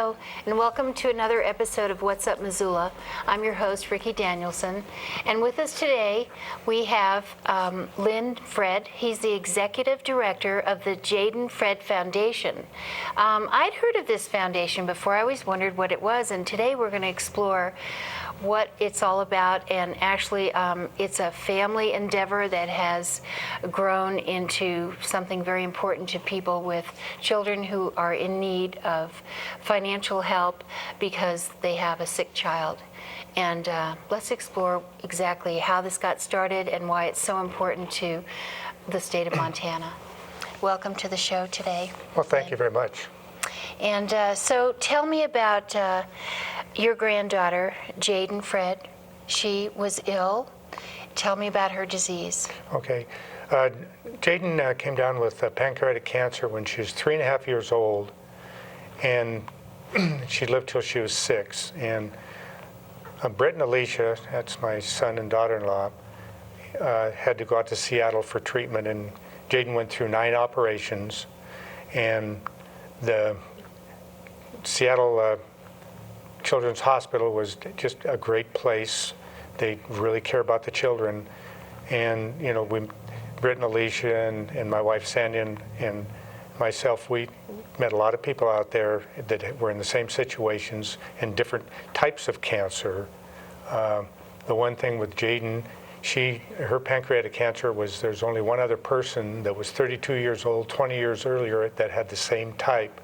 Hello, and welcome to another episode of What's Up, Missoula. I'm your host, Rikki Danielson, and with us today we have Lynn Fred. He's the Executive Director of the Jadyn Fred Foundation. I'd heard of this foundation before. I always wondered what it was, and today we're going to explore what it's all about, and actually it's a family endeavor that has grown into something very important to people with children who are in need of financial help because they have a sick child. And let's explore exactly how this got started and why it's so important to the state of Montana. Welcome to the show today. Well, thank you very much. And so tell me about your granddaughter, Jadyn Fred. She was ill. Tell me about her disease. Okay. Jadyn came down with pancreatic cancer when she was 3.5 years old, and she lived till she was 6. And Britt and Alicia, that's my son and daughter-in-law, had to go out to Seattle for treatment, and Jadyn went through 9 operations, and the Seattle Children's Hospital was just a great place. They really care about the children. And, you know, Britt and Alicia and my wife Sandy and myself, we met a lot of people out there that were in the same situations and different types of cancer. The one thing with Jadyn, her pancreatic cancer was, there's only one other person that was 32 years old, 20 years earlier, that had the same type.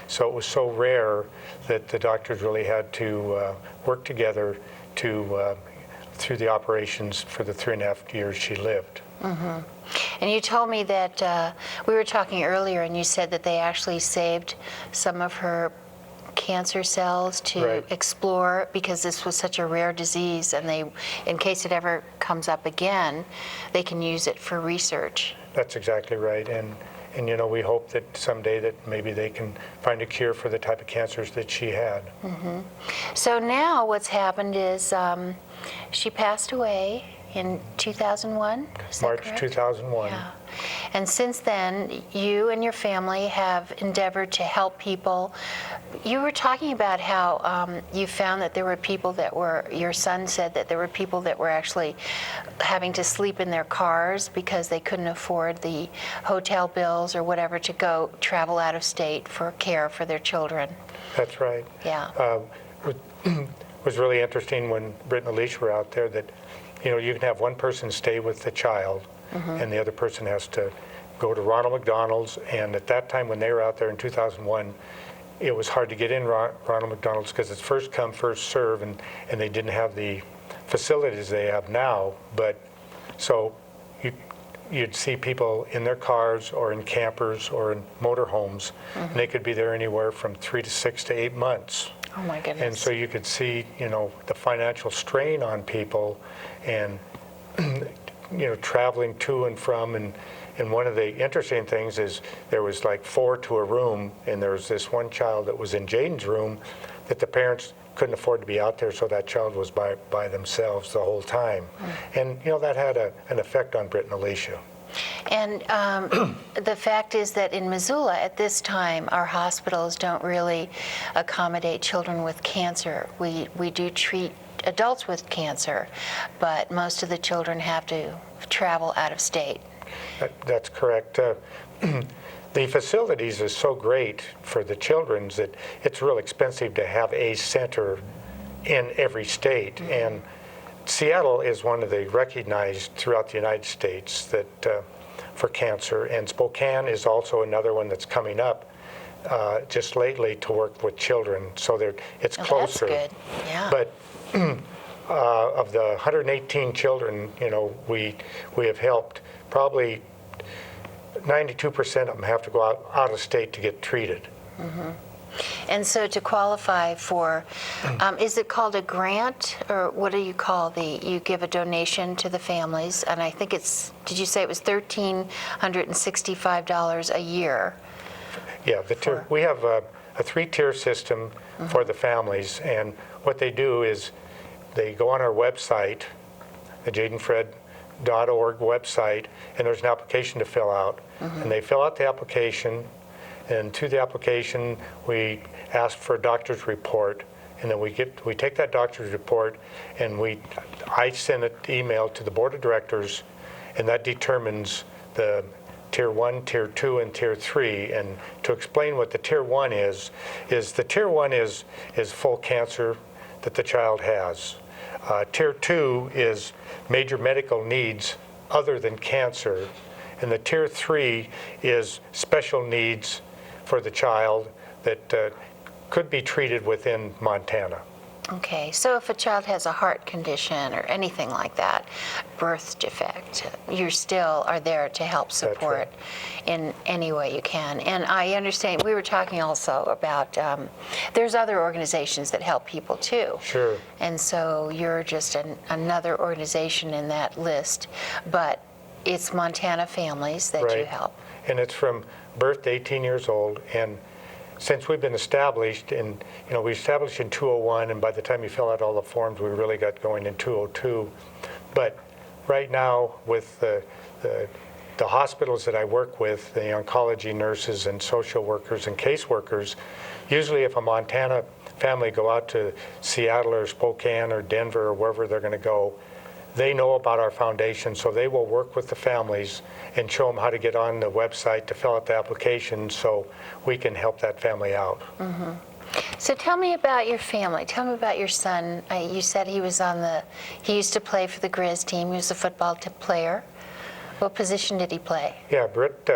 So it was so rare that the doctors really had to work together through the operations for the 3.5 years she lived. Mm-hmm. And you told me that we were talking earlier, and you said that they actually saved some of her cancer cells to explore, because this was such a rare disease, and they, in case it ever comes up again, they can use it for research. That's exactly right. And you know, we hope that someday that maybe they can find a cure for the type of cancers that she had. Mm-hmm. So now what's happened is she passed away in 2001? March 2001. Yeah. And since then, you and your family have endeavored to help people. You were talking about how you found that there were people that were, your son said that there were people that were actually having to sleep in their cars because they couldn't afford the hotel bills or whatever to go travel out of state for care for their children. That's right. Yeah. It was really interesting when Britt and Alicia were out there that, you know, you can have one person stay with the child, and the other person has to go to Ronald McDonald's. And at that time when they were out there in 2001, it was hard to get in Ronald McDonald's because it's first come, first serve, and they didn't have the facilities they have now. But so you'd see people in their cars or in campers or in motorhomes, and they could be there anywhere from 3 to 6 to 8 months. Oh my goodness. And so you could see, you know, the financial strain on people, and you know, traveling to and from, and one of the interesting things is there was like 4 to a room, and there was this one child that was in Jadyn's room that the parents couldn't afford to be out there, so that child was by themselves the whole time. And you know, that had an effect on Britt and Alicia. And the fact is that in Missoula at this time, our hospitals don't really accommodate children with cancer. We do treat adults with cancer, but most of the children have to travel out of state. That's correct. The facilities are so great for the children that it's real expensive to have a center in every state. And Seattle is one of the recognized throughout the United States that for cancer, and Spokane is also another one that's coming up just lately to work with children. So it's closer. That's good. Yeah. But of the 118 children, you know, we have helped, probably 92% of them have to go out of state to get treated. Mm-hmm. And so to qualify for, is it called a grant, or what do you call you give a donation to the families, and I think it's, did you say it was $1,365 a year? Yeah, we have a 3-tier system for the families, and what they do is they go on our website, the jadynfred.org website, and there's an application to fill out, and they fill out the application, And to the application, we ask for a doctor's report, and then we take that doctor's report, and I send an email to the board of directors, and that determines the Tier 1, Tier 2, and Tier 3. And to explain what the Tier 1 is the Tier 1 is full cancer that the child has. Tier 2 is major medical needs other than cancer. And the Tier 3 is special needs for the child that could be treated within Montana. Okay, so if a child has a heart condition or anything like that, birth defect, you still are there to help support in any way you can. And I understand, we were talking also about, there's other organizations that help people too. Sure. And so you're just another organization in that list, but it's Montana families that you help. And it's from birth to 18 years old, and since we've been established we established in 201, and by the time you fill out all the forms, we really got going in 202. But right now, with the hospitals that I work with, the oncology nurses and social workers and caseworkers, usually if a Montana family go out to Seattle or Spokane or Denver or wherever they're going to go, they know about our foundation, so they will work with the families and show them how to get on the website to fill out the application so we can help that family out. Mm-hmm. So tell me about your family. Tell me about your son. You said he used to play for the Grizz team. He was a football player. What position did he play? Yeah, Britt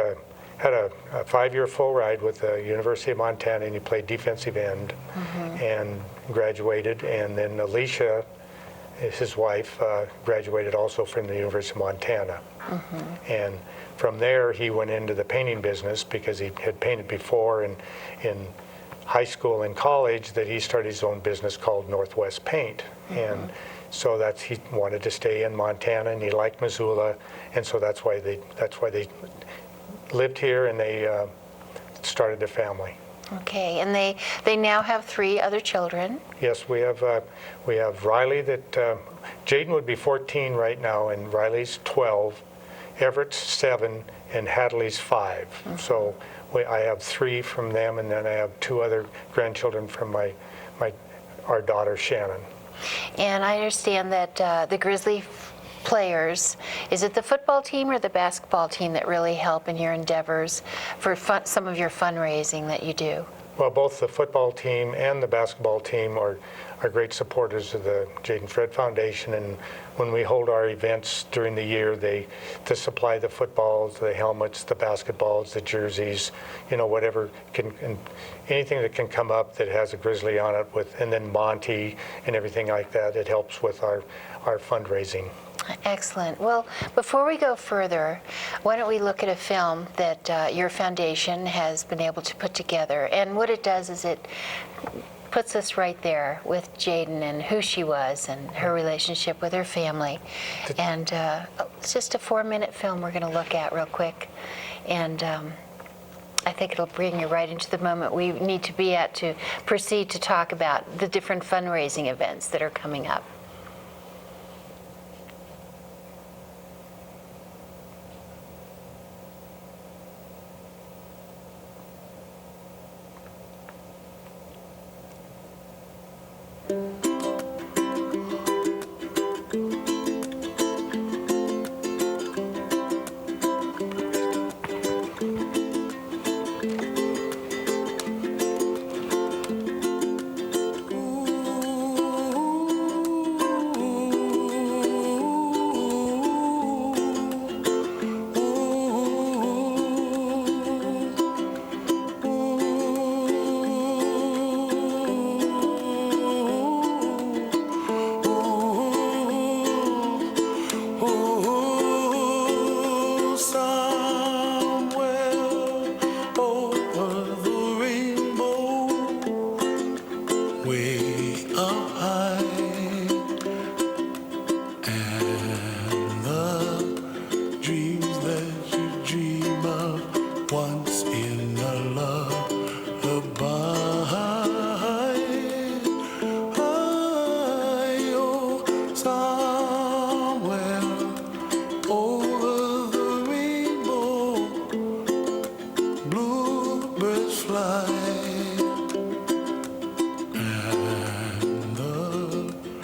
had a 5-year full ride with the University of Montana, and he played defensive end and graduated. And then Alicia, his wife, graduated also from the University of Montana. And from there, he went into the painting business because he had painted before, and in high school and college that he started his own business called Northwest Paint. And so he wanted to stay in Montana, and he liked Missoula, and so that's why they lived here, and they started their family. Okay, and they now have 3 other children. Yes, we have Riley that Jadyn would be 14 right now, and Riley's 12, Everett's 7, and Hadley's 5. So I have 3 from them, and then I have 2 other grandchildren from our daughter Shannon. And I understand that the Grizzly players, is it the football team or the basketball team that really help in your endeavors for some of your fundraising that you do? Well, both the football team and the basketball team are great supporters of the Jadyn Fred Foundation, and when we hold our events during the year, to supply the footballs, the helmets, the basketballs, the jerseys, whatever anything that can come up that has a Grizzly on it, and then Monty and everything like that, it helps with our fundraising. Excellent. Well, before we go further, why don't we look at a film that your foundation has been able to put together. And what it does is it puts us right there with Jadyn and who she was and her relationship with her family. And it's just a 4-minute film we're going to look at real quick. And I think it'll bring you right into the moment we need to be at to proceed to talk about the different fundraising events that are coming up.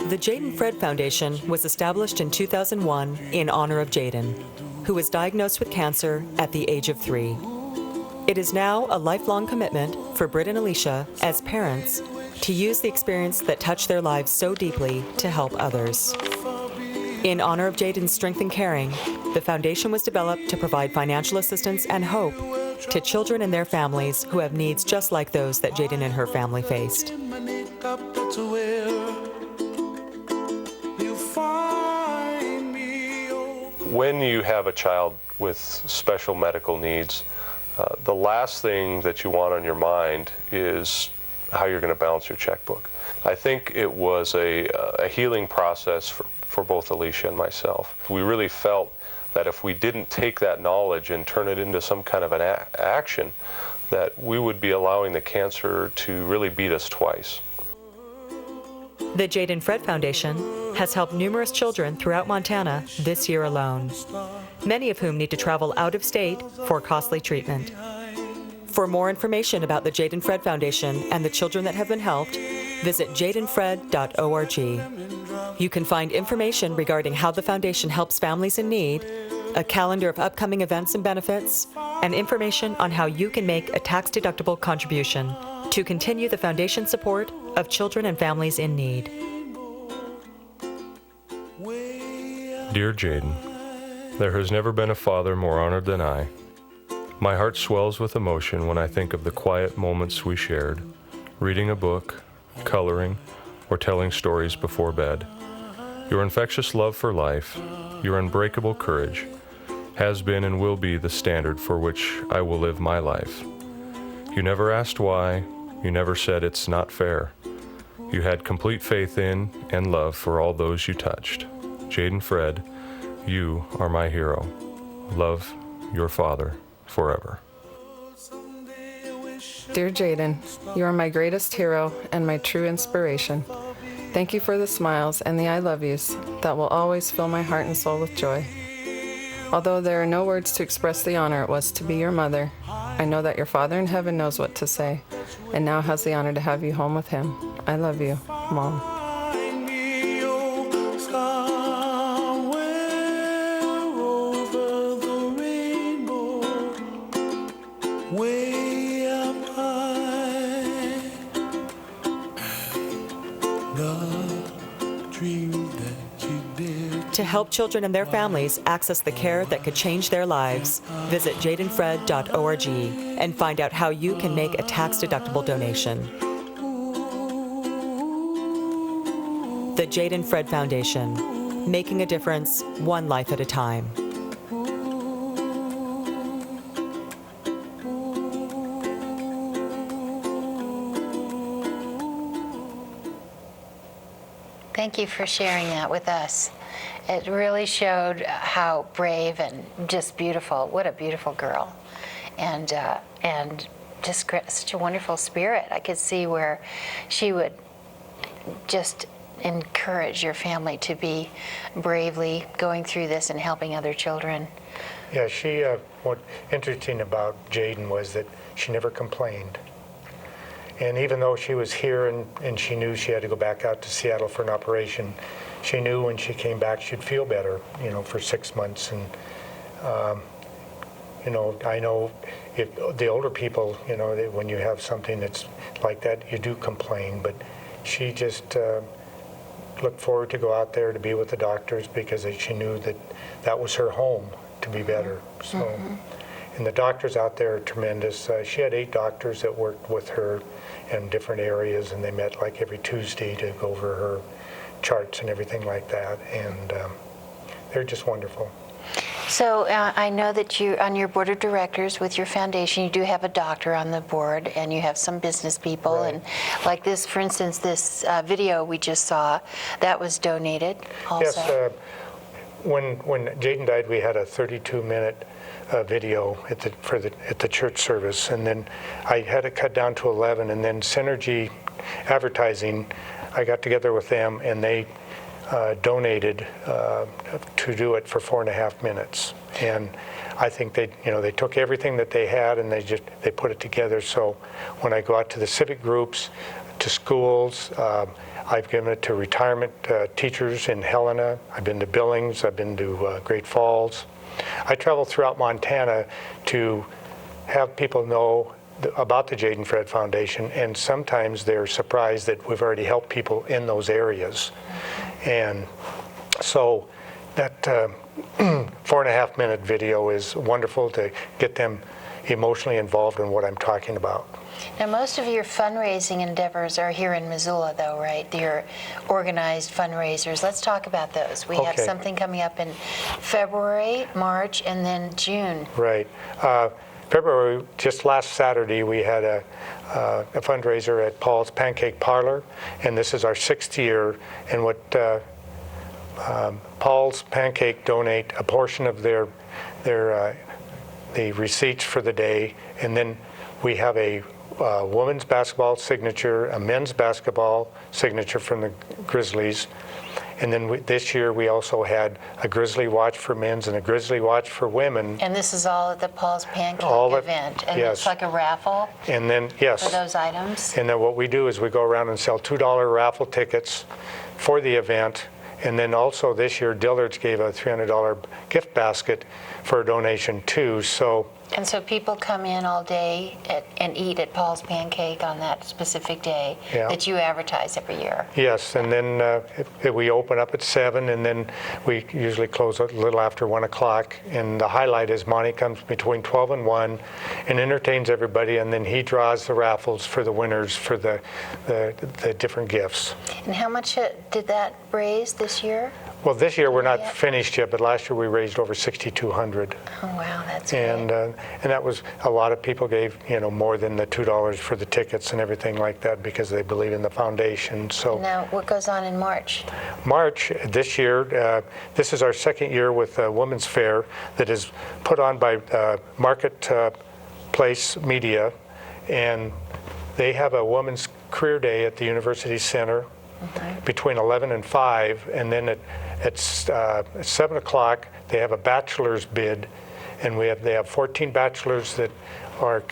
The Jadyn Fred Foundation was established in 2001 in honor of Jadyn, who was diagnosed with cancer at the age of 3. It is now a lifelong commitment for Britt and Alicia, as parents, to use the experience that touched their lives so deeply to help others. In honor of Jadyn's strength in caring, the foundation was developed to provide financial assistance and hope to children and their families who have needs just like those that Jadyn and her family faced. When you have a child with special medical needs, the last thing that you want on your mind is how you're going to balance your checkbook. I think it was a healing process for both Alicia and myself. We really felt that if we didn't take that knowledge and turn it into some kind of an action, that we would be allowing the cancer to really beat us twice. The Jadyn Fred Foundation has helped numerous children throughout Montana this year alone, many of whom need to travel out of state for costly treatment. For more information about the Jadyn Fred Foundation and the children that have been helped, visit jadynfred.org. You can find information regarding how the foundation helps families in need, a calendar of upcoming events and benefits, and information on how you can make a tax-deductible contribution to continue the foundation's support of children and families in need. Dear Jadyn, there has never been a father more honored than I. My heart swells with emotion when I think of the quiet moments we shared, reading a book, coloring, or telling stories before bed. Your infectious love for life, your unbreakable courage, has been and will be the standard for which I will live my life. You never asked why, you never said it's not fair. You had complete faith in and love for all those you touched. Jadyn Fred, you are my hero. Love, your father, forever. Dear Jadyn, you are my greatest hero and my true inspiration. Thank you for the smiles and the I love yous that will always fill my heart and soul with joy. Although there are no words to express the honor it was to be your mother, I know that your Father in heaven knows what to say and now has the honor to have you home with him. I love you, Mom. To help children and their families access the care that could change their lives, visit jadynfred.org and find out how you can make a tax-deductible donation. The Jadyn Fred Foundation, making a difference one life at a time. Thank you for sharing that with us. It really showed how brave and just beautiful. What a beautiful girl, and just such a wonderful spirit. I could see where she would just encourage your family to be bravely going through this and helping other children. Yeah, what interesting about Jadyn was that she never complained. And even though she was here and she knew she had to go back out to Seattle for an operation, she knew when she came back she'd feel better, for 6 months. And, I know if the older people, when you have something that's like that, you do complain. But she just looked forward to go out there to be with the doctors because she knew that was her home to be better. So, and the doctors out there are tremendous. She had 8 doctors that worked with her in different areas, and they met like every Tuesday to go over her charts and everything like that, and they're just wonderful. So I know that you, on your board of directors with your foundation, you do have a doctor on the board, and you have some business people, Right. and like this, for instance, this video we just saw, that was donated also. Yes, when Jadyn died, we had a 32-minute video at the church service, and then I had it cut down to 11, and then Synergy Advertising, I got together with them, and they donated to do it for 4.5 minutes. And I think they took everything that they had and they put it together. So when I go out to the civic groups, to schools, I've given it to retirement teachers in Helena. I've been to Billings. I've been to Great Falls. I travel throughout Montana to have people know about the Jadyn Fred Foundation, and sometimes they're surprised that we've already helped people in those areas. And so that 4.5-minute video is wonderful to get them emotionally involved in what I'm talking about. Now, most of your fundraising endeavors are here in Missoula, though, right? Your organized fundraisers. Let's talk about those. We have Okay. something coming up in February, March, and then June. Right. February, just last Saturday, we had a fundraiser at Paul's Pancake Parlor, and this is our 6th year. And what Paul's Pancake donate a portion of the receipts for the day, and then we have a women's basketball signature, a men's basketball signature from the Grizzlies. And then this year we also had a Grizzly Watch for men's and a Grizzly Watch for women. And this is all at the Paul's Pancake event. And yes. it's like a raffle And then, yes. for those items. And then what we do is we go around and sell $2 raffle tickets for the event. And then also this year, Dillard's gave a $300 gift basket for a donation too. And so people come in all day and eat at Paul's Pancake on that specific day Yeah. that you advertise every year. Yes, and then we open up at 7, and then we usually close a little after 1 o'clock. And the highlight is Monty comes between 12 and 1 and entertains everybody, and then he draws the raffles for the winners for the different gifts. And how much did that raise this year? Well, this year we're not Yeah. finished yet, but last year we raised over $6,200. Oh, wow, that's And great. and that was, a lot of people gave, more than the $2 for the tickets and everything like that because they believe in the foundation. So Now, what goes on in March? March this year, this is our 2nd year with a Women's Fair that is put on by Marketplace Media, and they have a Women's Career Day at the University Center between 11 and 5, and then at 7 o'clock they have a bachelor's bid, and they have 14 bachelors that are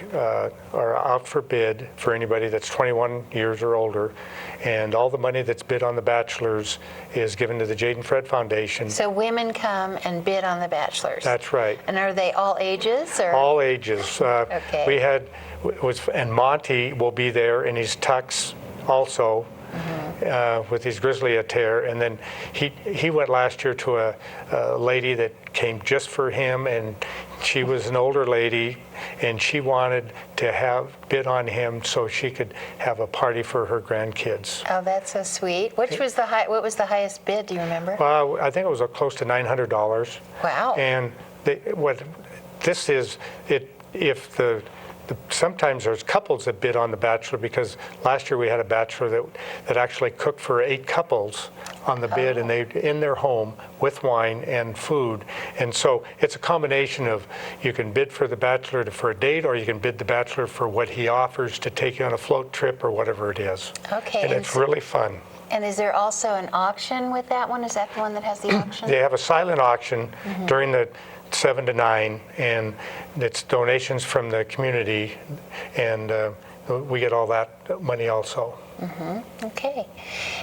out for bid for anybody that's 21 years or older, and all the money that's bid on the bachelors is given to the Jadyn Fred Foundation. So women come and bid on the bachelors. That's right. And are they all ages? Or? All ages. Okay. We had, and Monty will be in his tux also. With his grizzly attire, and then he went last year to a lady that came just for him, and she was an older lady, and she wanted to have bid on him so she could have a party for her grandkids. Oh, that's so sweet. What was the highest bid? Do you remember? Well, I think it was close to $900. Wow. And sometimes there's couples that bid on the bachelor, because last year we had a bachelor that actually cooked for 8 couples on the bid, and they in their home with wine and food. And so it's a combination of, you can bid for the bachelor for a date, or you can bid the bachelor for what he offers to take you on a float trip or whatever it is. Okay. And it's really fun. And is there also an auction with that one? Is that the one that has the auction? They have a silent auction during the 7 to 9, and it's donations from the community, and we get all that money also. Okay.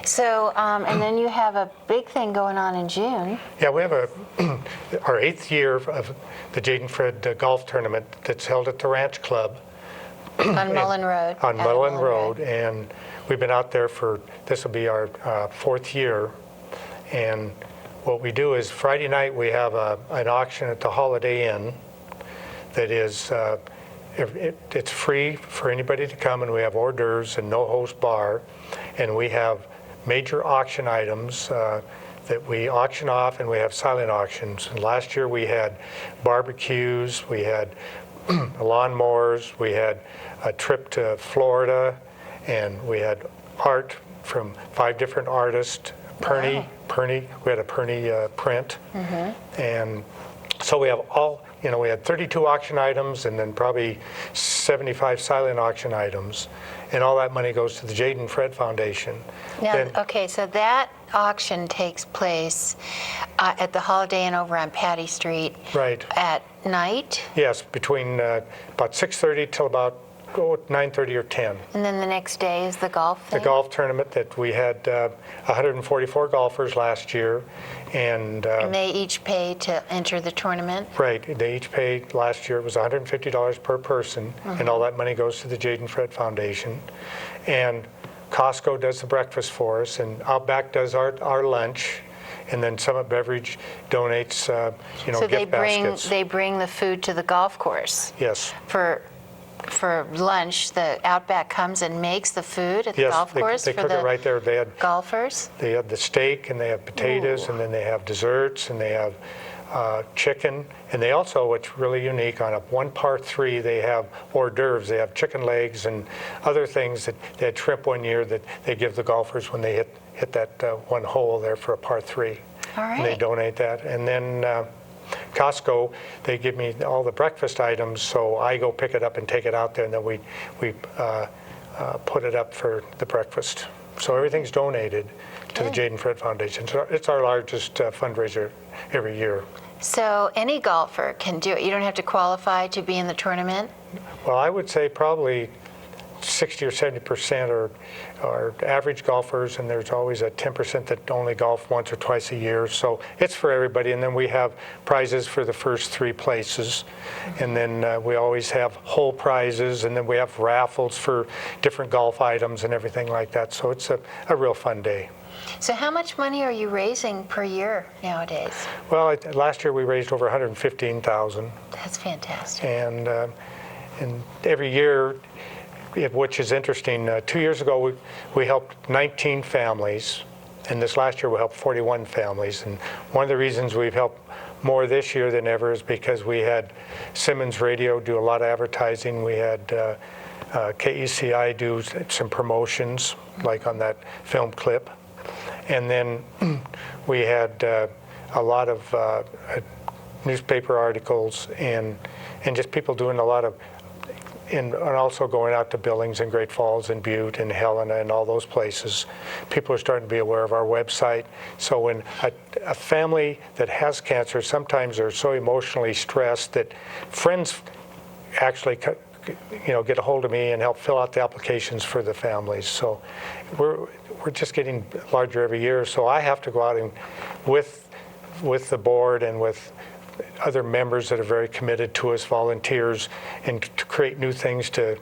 So, and then you have a big thing going on in June. Yeah, we have our 8th year of the Jadyn Fred golf tournament that's held at the Ranch Club. On Mullen Road. On Mullen Road, and we've been out there this will be our 4th year. And what we do is Friday night we have an auction at the Holiday Inn that is, it's free for anybody to come, and we have hors d'oeuvres and no host bar, and we have major auction items that we auction off, and we have silent auctions. And last year we had barbecues, we had lawnmowers, we had a trip to Florida, and we had art from 5 different artists. We had a Perny print, and So we have we had 32 auction items and then probably 75 silent auction items. And all that money goes to the Jadyn Fred Foundation. Now, Then- okay, so that auction takes place at the Holiday Inn over on Patty Street. Right. At night, Yes, between about 6:30 till about 9:30 or 10. and then the next day is the golf The thing? golf tournament that we had 144 golfers last year, and And they each pay to enter the tournament? right, they each paid, last year it was $150 per person, and all that money goes to the Jadyn Fred Foundation. And Costco does the breakfast for us, and Outback does our lunch, and then Summit Beverage donates, So gift baskets. they bring the food to the golf course? Yes. For lunch, the Outback comes and makes the food at the Yes, golf course they for cook it right there. They had golfers? the steak, and they have potatoes, and then they have desserts, and they have chicken, and they also, what's really unique, on a one par three, they have hors d'oeuvres. They have chicken legs and other things that they had shrimp one year that they give the golfers when they hit that one hole there for a par three. All And they right. donate that. And then Costco, they give me all the breakfast items, so I go pick it up and take it out there, and then we put it up for the breakfast. So everything's donated to the Jadyn Fred Foundation. So it's our largest fundraiser every year. So any golfer can do it? You don't have to qualify to be in the tournament? Well, I would say probably 60 or 70% are average golfers, and there's always a 10% that only golf once or twice a year. So it's for everybody. And then we have prizes for the first three places. And then we always have whole prizes, and then we have raffles for different golf items and everything like that. So it's a real fun day. So how much money are you raising per year nowadays? Well, last year we raised over $115,000. That's fantastic. And every year, which is interesting, 2 years ago we helped 19 families, and this last year we helped 41 families. And one of the reasons we've helped more this year than ever is because we had Simmons Radio do a lot of advertising. We had KECI do some promotions, like on that film clip. And then we had a lot of newspaper articles and just people doing a lot of, and also going out to Billings and Great Falls and Butte and Helena and all those places. People are starting to be aware of our website. So when a family that has cancer, sometimes they're so emotionally stressed that friends actually get a hold of me and help fill out the applications for the families. So we're just getting larger every year. So I have to go out and with the board and with other members that are very committed to us, volunteers, and to create new things to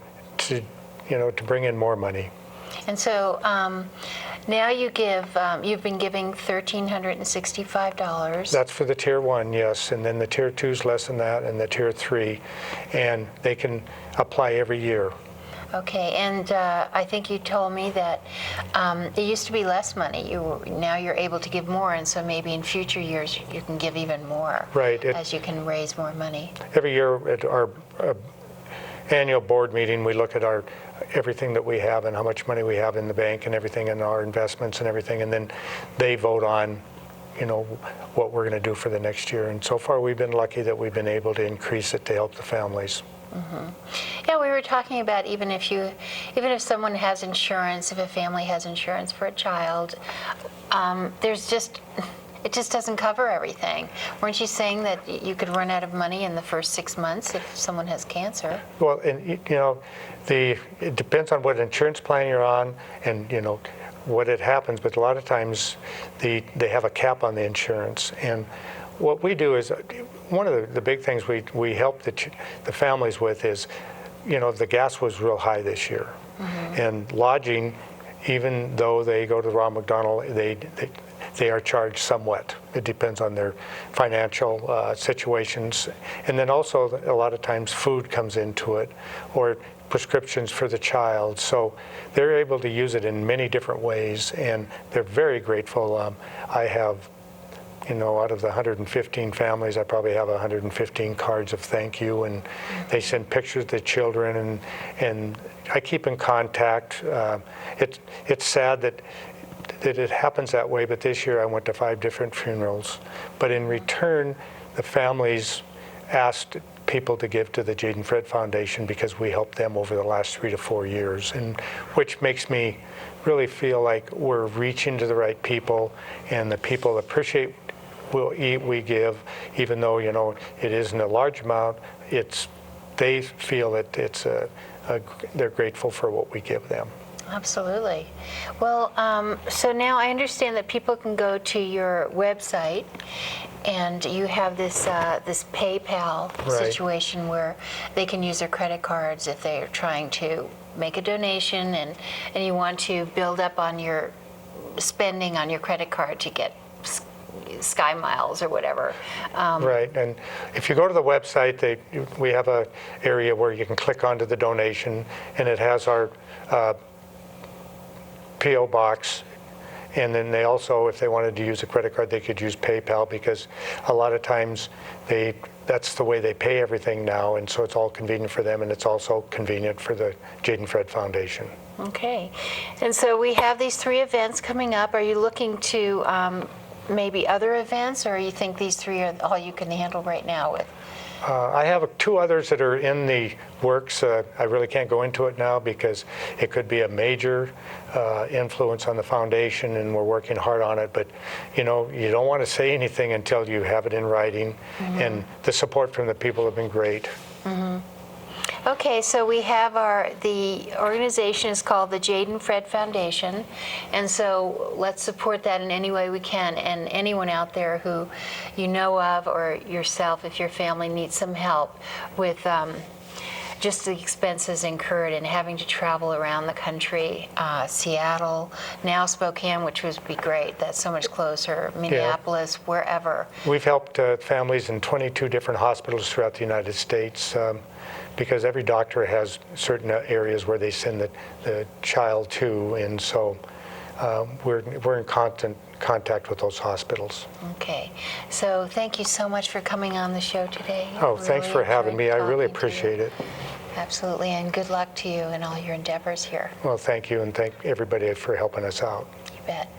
bring in more money. And so now you give, you've been giving $1,365. That's for the tier 1, yes, and then the tier 2 is less than that, and the tier 3, and they can apply every year. Okay, and I think you told me that it used to be less money. Now you're able to give more, and so maybe in future years you can give even more. Right. As you can raise more money. Every year at our annual board meeting, we look at everything that we have and how much money we have in the bank and everything, and our investments and everything, and then they vote on what we're going to do for the next year. And so far we've been lucky that we've been able to increase it to help the families. Mm-hmm. Yeah, we were talking about even if someone has insurance, if a family has insurance for a child, it just doesn't cover everything. Weren't you saying that you could run out of money in the first 6 months if someone has cancer? Well, and it depends on what insurance plan you're on, and what it happens. But a lot of times, they have a cap on the insurance. And what we do is, one of the big things we help the families with is, the gas was real high this year, and lodging, even though they go to the Ronald McDonald, they are charged somewhat. It depends on their financial situations. And then also a lot of times food comes into it, or prescriptions for the child. So they're able to use it in many different ways, and they're very grateful. I have, out of the 115 families, I probably have 115 cards of thank you, and they send pictures to the children, and I keep in contact. It's sad that it happens that way, but this year I went to 5 different funerals. But in return, the families asked people to give to the Jadyn Fred Foundation because we helped them over the last 3 to 4 years, and which makes me really feel like we're reaching to the right people, and the people appreciate what we give, even though, you know, it isn't a large amount. They feel that they're grateful for what we give them. Absolutely. Well, so now I understand that people can go to your website, and you have this this PayPal situation where they can use their credit cards if they're trying to make a donation, and you want to build up on your spending on your credit card to get Sky Miles or whatever. Right, and if you go to the website, we have an area where you can click onto the donation, and it has our P.O. box. And then they also, if they wanted to use a credit card, they could use PayPal, because a lot of times that's the way they pay everything now, and so it's all convenient for them, and it's also convenient for the Jadyn Fred Foundation. Okay, and so we have these 3 events coming up. Are you looking to maybe other events, or you think these 3 are all you can handle right now with? I have 2 others that are in the works. I really can't go into it now because it could be a major influence on the foundation, and we're working hard on it. But you know, you don't want to say anything until you have it in writing, and the support from the people have been great. Okay, so we have the organization is called the Jadyn Fred Foundation, and so let's support that in any way we can. And anyone out there who you know of, or yourself, if your family needs some help with just the expenses incurred in having to travel around the country, Seattle, now Spokane, which would be great. That's so much closer. Minneapolis, wherever. We've helped families in 22 different hospitals throughout the United States. Because every doctor has certain areas where they send the child to, and so we're in constant contact with those hospitals. Okay, so thank you so much for coming on the show today. Oh, thanks for having me. I really appreciate it. Absolutely, and good luck to you in all your endeavors here. Well, thank you, and thank everybody for helping us out. You bet.